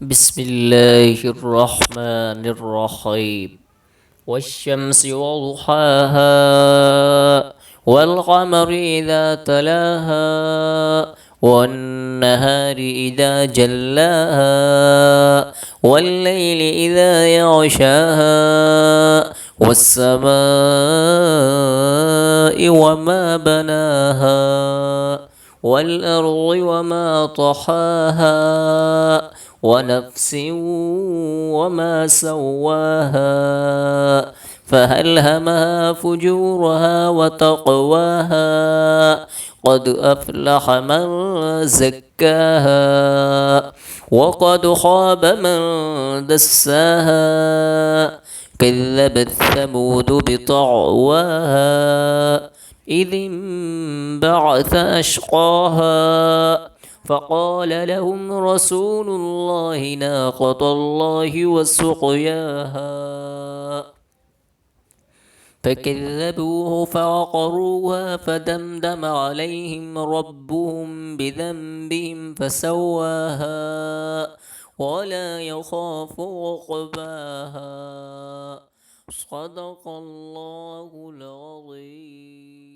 بسم الله الرحمن الرحيم والشمس وضحاها والقمر إذا تلاها والنهار إذا جلاها والليل إذا يغشاها والسماء وما بناها والأرض وما طحاها ونفس وما سواها فألهمها فجورها وتقواها قد أفلح من زكاها وقد خاب من دساها كذبت ثمود بطغواها إذ انبعث أشقاها فقال لهم رسول الله ناقة الله وسقياها فكذبوه فعقروها فدمدم عليهم ربهم بذنبهم فسواها ولا يخاف عقباها صدق الله العظيم.